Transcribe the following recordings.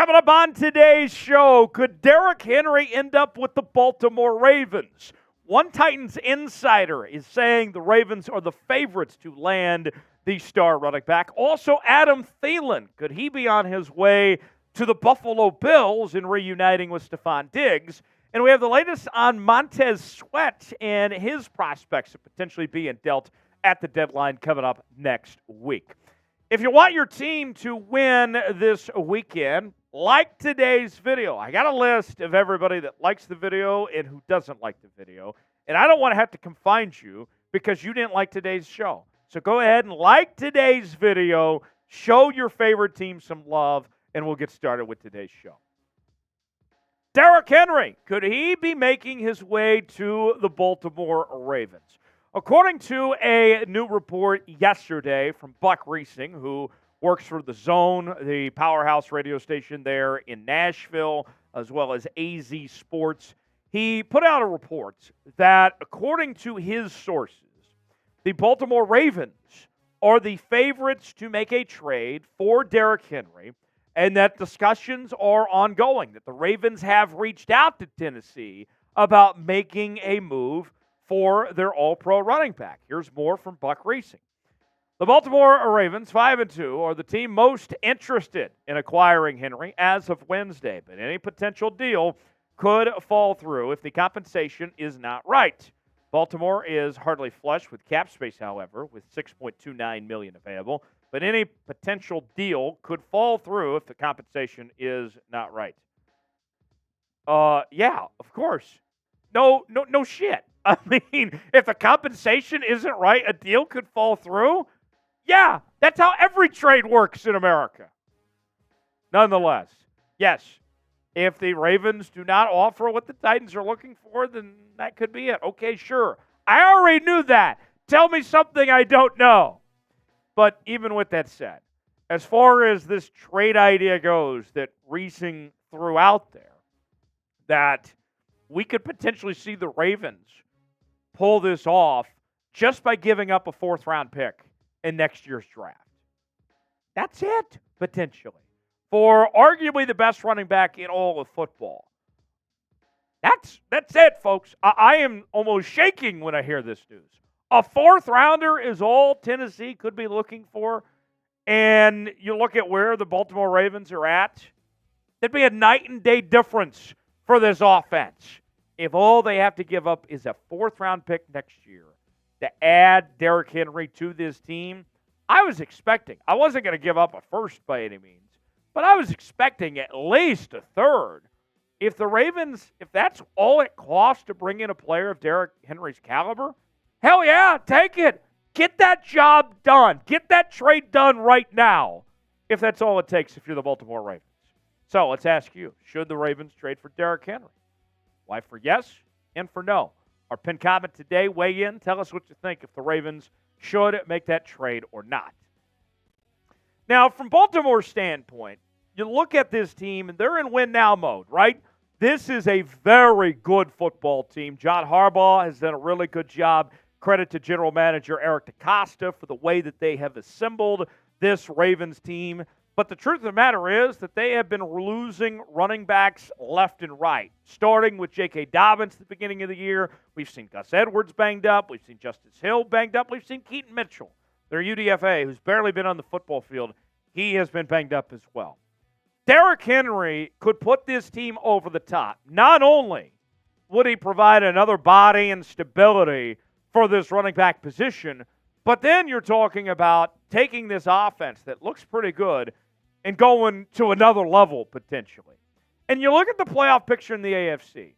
Coming up on today's show, could Derrick Henry end up with the Baltimore Ravens? One Titans insider is saying the Ravens are the favorites to land the star running back. Also, Adam Thielen, could he be on his way to the Buffalo Bills in reuniting with Stefon Diggs? And we have the latest on Montez Sweat and his prospects of potentially being dealt at the deadline coming up next week. If you want your team to win this weekend, like today's video. I got a list of everybody that likes the video and who doesn't like the video. And I don't want to have to confine you because you didn't like today's show. So go ahead and like today's video, show your favorite team some love, and we'll get started with today's show. Derrick Henry, could he be making his way to the Baltimore Ravens? According to a new report yesterday from Buck Reesing, who works for The Zone, the powerhouse radio station there in Nashville, as well as AZ Sports, he put out a report that, according to his sources, the Baltimore Ravens are the favorites to make a trade for Derrick Henry, and that discussions are ongoing, that the Ravens have reached out to Tennessee about making a move for their all-pro running back. Here's more from Buck Reesing. The Baltimore Ravens, 5-2, are the team most interested in acquiring Henry as of Wednesday, but any potential deal could fall through if the compensation is not right. Baltimore is hardly flush with cap space, however, with $6.29 million available, but any potential deal could fall through if the compensation is not right. Yeah, of course. No shit. I mean, if the compensation isn't right, a deal could fall through? Yeah, that's how every trade works in America. Nonetheless, yes, if the Ravens do not offer what the Titans are looking for, then that could be it. Okay, sure. I already knew that. Tell me something I don't know. But even with that said, as far as this trade idea goes that Reesing threw out there, that we could potentially see the Ravens pull this off just by giving up a fourth-round pick in next year's draft. That's it, potentially, for arguably the best running back in all of football. That's it, folks. I am almost shaking when I hear this news. A fourth-rounder is all Tennessee could be looking for, and you look at where the Baltimore Ravens are at, there'd be a night-and-day difference for this offense if all they have to give up is a fourth-round pick next year to add Derrick Henry to this team. I wasn't going to give up a first by any means, but I was expecting at least a third. If the Ravens, if that's all it costs to bring in a player of Derrick Henry's caliber, hell yeah, take it. Get that job done. Get that trade done right now, if that's all it takes if you're the Baltimore Ravens. So let's ask you, should the Ravens trade for Derrick Henry? Why for yes and for no? Our pinned comment today, weigh in. Tell us what you think if the Ravens should make that trade or not. Now, from Baltimore's standpoint, you look at this team, and they're in win-now mode, right? This is a very good football team. John Harbaugh has done a really good job. Credit to General Manager Eric DeCosta for the way that they have assembled this Ravens team. But the truth of the matter is that they have been losing running backs left and right, starting with J.K. Dobbins at the beginning of the year. We've seen Gus Edwards banged up. We've seen Justice Hill banged up. We've seen Keaton Mitchell, their UDFA, who's barely been on the football field. He has been banged up as well. Derrick Henry could put this team over the top. Not only would he provide another body and stability for this running back position, but then you're talking about taking this offense that looks pretty good and going to another level potentially. And you look at the playoff picture in the AFC.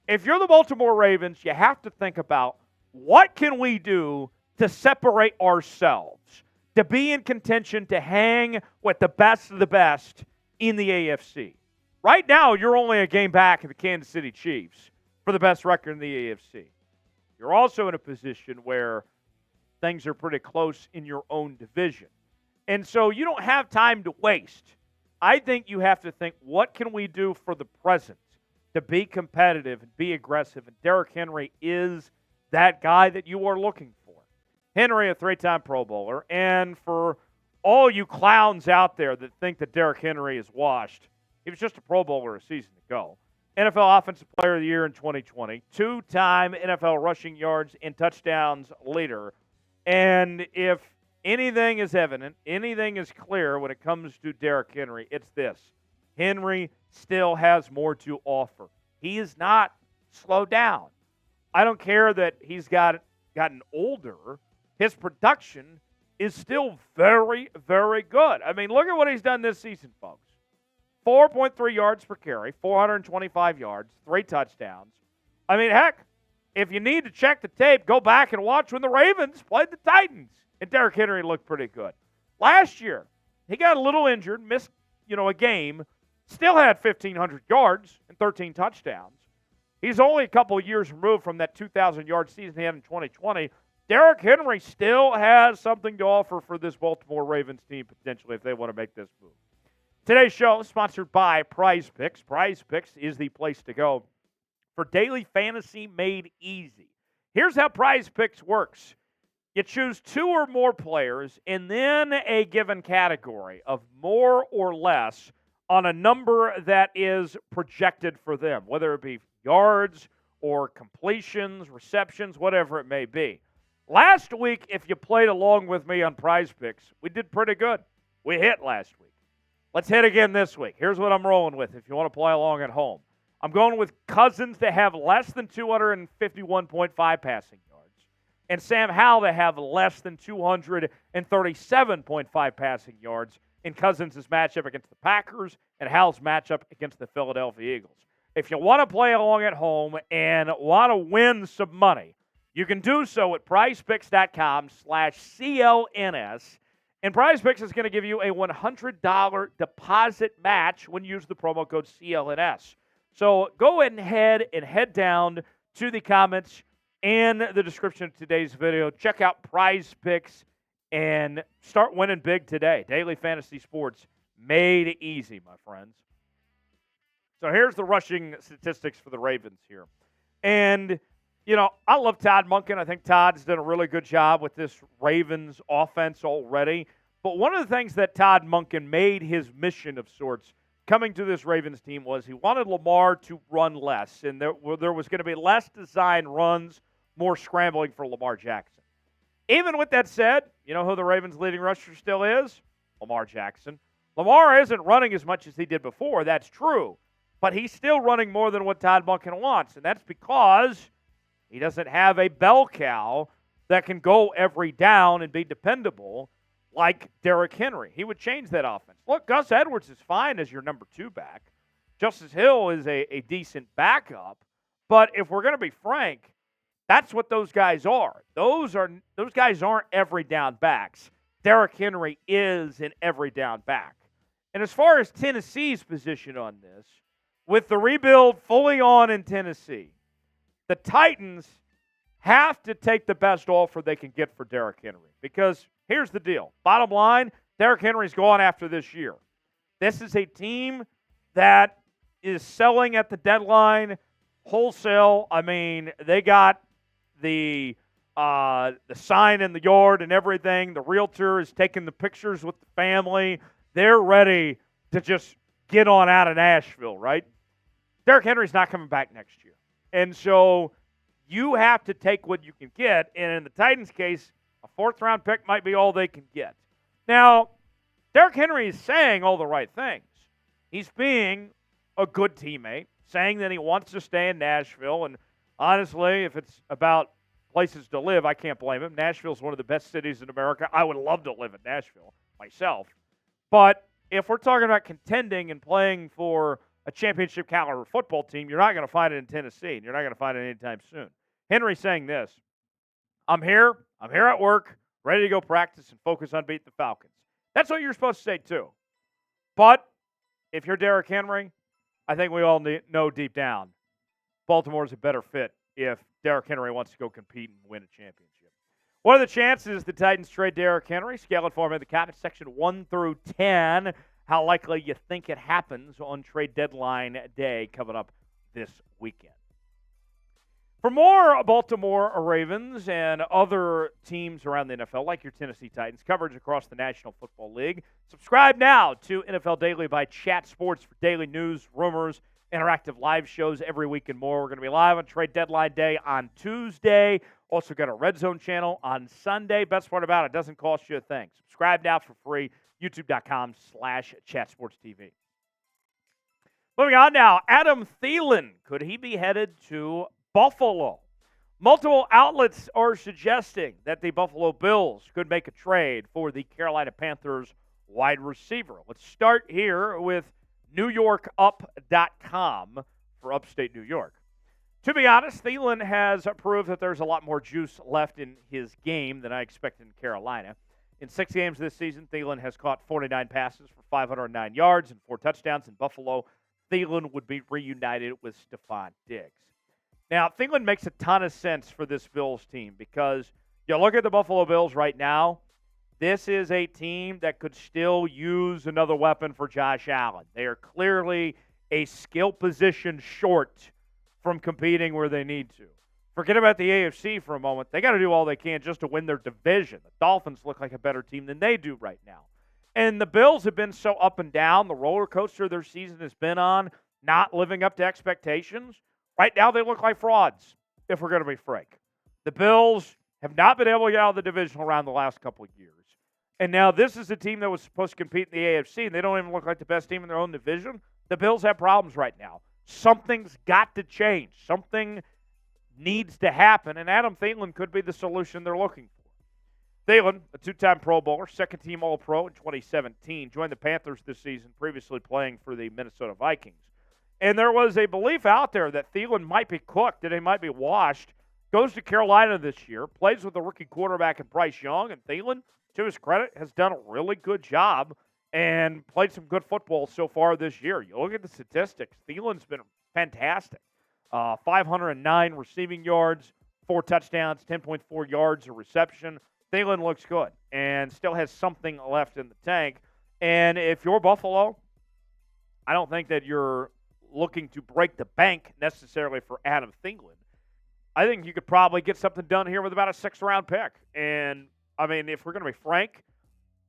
If you're the Baltimore Ravens, you have to think about what can we do to separate ourselves, to be in contention, to hang with the best of the best in the AFC. Right now, you're only a game back of the Kansas City Chiefs for the best record in the AFC. You're also in a position where things are pretty close in your own division. And so you don't have time to waste. I think you have to think, what can we do for the present to be competitive and be aggressive? And Derrick Henry is that guy that you are looking for. Henry, a three-time Pro Bowler. And for all you clowns out there that think that Derrick Henry is washed, He was just a Pro Bowler a season ago. NFL Offensive Player of the Year in 2020, two-time NFL rushing yards and touchdowns leader. And if anything is evident, anything is clear when it comes to Derrick Henry, it's this. Henry still has more to offer. He is not slowed down. I don't care that he's gotten older. His production is still very, very good. I mean, look at what he's done this season, folks. 4.3 yards per carry, 425 yards, 3 touchdowns. I mean, heck, if you need to check the tape, go back and watch when the Ravens played the Titans. And Derrick Henry looked pretty good. Last year, he got a little injured, missed, a game, still had 1,500 yards and 13 touchdowns. He's only a couple of years removed from that 2,000-yard season he had in 2020. Derrick Henry still has something to offer for this Baltimore Ravens team potentially if they want to make this move. Today's show is sponsored by Prize Picks. Prize Picks is the place to go for daily fantasy made easy. Here's how Prize Picks works. You choose 2 or more players and then a given category of more or less on a number that is projected for them, whether it be yards or completions, receptions, whatever it may be. Last week, if you played along with me on Prize Picks, we did pretty good. We hit last week. Let's hit again this week. Here's what I'm rolling with if you want to play along at home. I'm going with Cousins to have less than 251.5 passing yards and Sam Howell to have less than 237.5 passing yards in Cousins' matchup against the Packers and Howell's matchup against the Philadelphia Eagles. If you want to play along at home and want to win some money, you can do so at prizepicks.com/CLNS. And Prize Picks is going to give you a $100 deposit match when you use the promo code CLNS. So go ahead and head down to the comments and the description of today's video. Check out Prize Picks and start winning big today. Daily fantasy sports made easy, my friends. So here's the rushing statistics for the Ravens here. And I love Todd Monken. I think Todd's done a really good job with this Ravens offense already. But one of the things that Todd Monken made his mission of sorts coming to this Ravens team was he wanted Lamar to run less. And there was going to be less design runs, more scrambling for Lamar Jackson. Even with that said, you know who the Ravens' leading rusher still is? Lamar Jackson. Lamar isn't running as much as he did before. That's true. But he's still running more than what Todd Monken wants. And that's because he doesn't have a bell cow that can go every down and be dependable like Derrick Henry. He would change that offense. Look, Gus Edwards is fine as your number 2 back. Justice Hill is a decent backup. But if we're going to be frank, that's what those guys are. Those guys aren't every down backs. Derrick Henry is an every down back. And as far as Tennessee's position on this, with the rebuild fully on in Tennessee, the Titans have to take the best offer they can get for Derrick Henry. Because here's the deal. Bottom line, Derrick Henry's gone after this year. This is a team that is selling at the deadline wholesale. I mean, they got the sign in the yard and everything. The realtor is taking the pictures with the family. They're ready to just get on out of Nashville, right? Derrick Henry's not coming back next year. And so you have to take what you can get. And in the Titans' case, a 4th-round pick might be all they can get. Now, Derrick Henry is saying all the right things. He's being a good teammate, saying that he wants to stay in Nashville. And honestly, if it's about places to live, I can't blame him. Nashville's one of the best cities in America. I would love to live in Nashville myself. But if we're talking about contending and playing for a championship caliber football team, you're not going to find it in Tennessee, and you're not going to find it anytime soon. Henry's saying this: I'm here at work, ready to go practice and focus on beating the Falcons. That's what you're supposed to say too. But if you're Derrick Henry, I think we all know deep down Baltimore's a better fit if Derrick Henry wants to go compete and win a championship. What are the chances the Titans trade Derrick Henry? Scale it for me in the comments section 1 through 10. How likely you think it happens on trade deadline day coming up this weekend. For more Baltimore Ravens and other teams around the NFL, like your Tennessee Titans, coverage across the National Football League, subscribe now to NFL Daily by Chat Sports for daily news, rumors, interactive live shows every week and more. We're going to be live on Trade Deadline Day on Tuesday. Also got a Red Zone channel on Sunday. Best part about it, doesn't cost you a thing. Subscribe now for free, youtube.com/ChatSportsTV. Moving on now, Adam Thielen. Could he be headed to Buffalo? Multiple outlets are suggesting that the Buffalo Bills could make a trade for the Carolina Panthers wide receiver. Let's start here with NewYorkUp.com for upstate New York. To be honest, Thielen has proved that there's a lot more juice left in his game than I expected in Carolina. In 6 games this season, Thielen has caught 49 passes for 509 yards and 4 touchdowns. In Buffalo, Thielen would be reunited with Stefon Diggs. Now, Thielen makes a ton of sense for this Bills team because you look at the Buffalo Bills right now, this is a team that could still use another weapon for Josh Allen. They are clearly a skill position short from competing where they need to. Forget about the AFC for a moment. They got to do all they can just to win their division. The Dolphins look like a better team than they do right now. And the Bills have been so up and down. The roller coaster their season has been on, not living up to expectations. Right now, they look like frauds, if we're going to be frank. The Bills have not been able to get out of the divisional round the last couple of years. And now this is a team that was supposed to compete in the AFC, and they don't even look like the best team in their own division. The Bills have problems right now. Something's got to change. Something needs to happen, and Adam Thielen could be the solution they're looking for. Thielen, a 2-time Pro Bowler, second-team All-Pro in 2017, joined the Panthers this season, previously playing for the Minnesota Vikings. And there was a belief out there that Thielen might be cooked, that he might be washed. Goes to Carolina this year, plays with the rookie quarterback in Bryce Young, and Thielen, to his credit, has done a really good job and played some good football so far this year. You look at the statistics, Thielen's been fantastic. 509 receiving yards, 4 touchdowns, 10.4 yards of reception. Thielen looks good and still has something left in the tank. And if you're Buffalo, I don't think that you're looking to break the bank necessarily for Adam Thielen. I think you could probably get something done here with about a 6th-round pick. And, I mean, if we're going to be frank,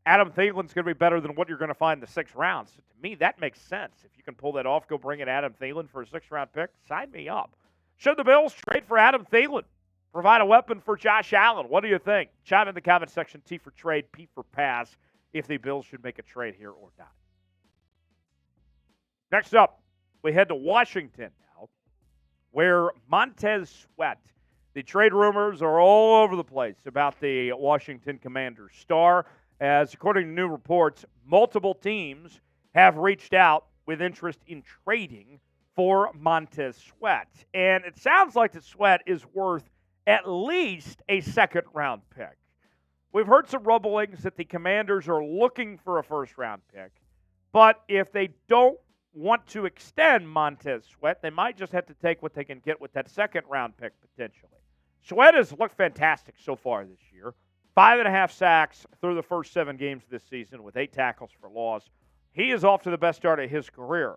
Adam Thielen's going to be better than what you're going to find in the 6th round. So to me, that makes sense. If you can pull that off, go bring in Adam Thielen for a 6th-round pick, sign me up. Should the Bills trade for Adam Thielen? Provide a weapon for Josh Allen. What do you think? Chime in the comment section. T for trade, P for pass, if the Bills should make a trade here or not. Next up, we head to Washington now, where Montez Sweat. The trade rumors are all over the place about the Washington Commanders star, as according to new reports, multiple teams have reached out with interest in trading for Montez Sweat. And it sounds like that Sweat is worth at least a 2nd-round pick. We've heard some rumblings that the Commanders are looking for a 1st-round pick, but if they don't want to extend Montez Sweat, they might just have to take what they can get with that 2nd-round pick potentially. Sweat has looked fantastic so far this year. 5.5 sacks through the first 7 games this season with 8 tackles for loss. He is off to the best start of his career.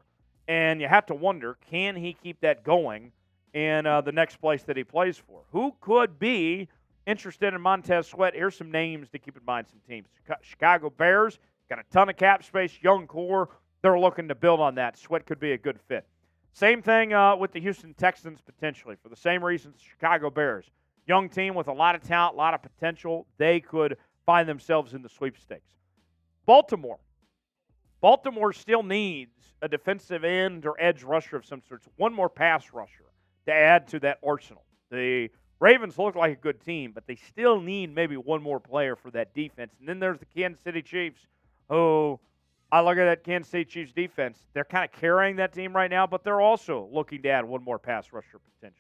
And you have to wonder, can he keep that going in the next place that he plays for? Who could be interested in Montez Sweat? Here's some names to keep in mind, some teams. Chicago Bears, got a ton of cap space, young core. They're looking to build on that. Sweat could be a good fit. Same thing with the Houston Texans potentially. For the same reasons, Chicago Bears. Young team with a lot of talent, a lot of potential. They could find themselves in the sweepstakes. Baltimore. Baltimore still needs a defensive end or edge rusher of some sort. One more pass rusher to add to that arsenal. The Ravens look like a good team, but they still need maybe one more player for that defense. And then there's the Kansas City Chiefs, who I look at that Kansas City Chiefs defense. They're kind of carrying that team right now, but they're also looking to add one more pass rusher potentially.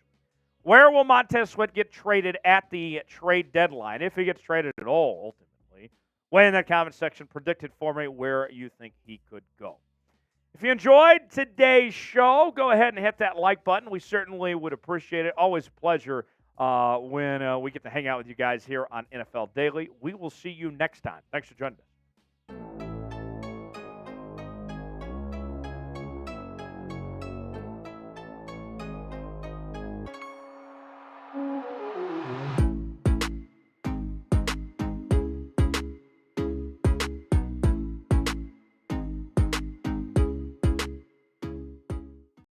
Where will Montez Sweat get traded at the trade deadline, if he gets traded at all, ultimately? Weigh in that comment section. Predict it for me where you think he could go. If you enjoyed today's show, go ahead and hit that like button. We certainly would appreciate it. Always a pleasure when we get to hang out with you guys here on NFL Daily. We will see you next time. Thanks for joining us.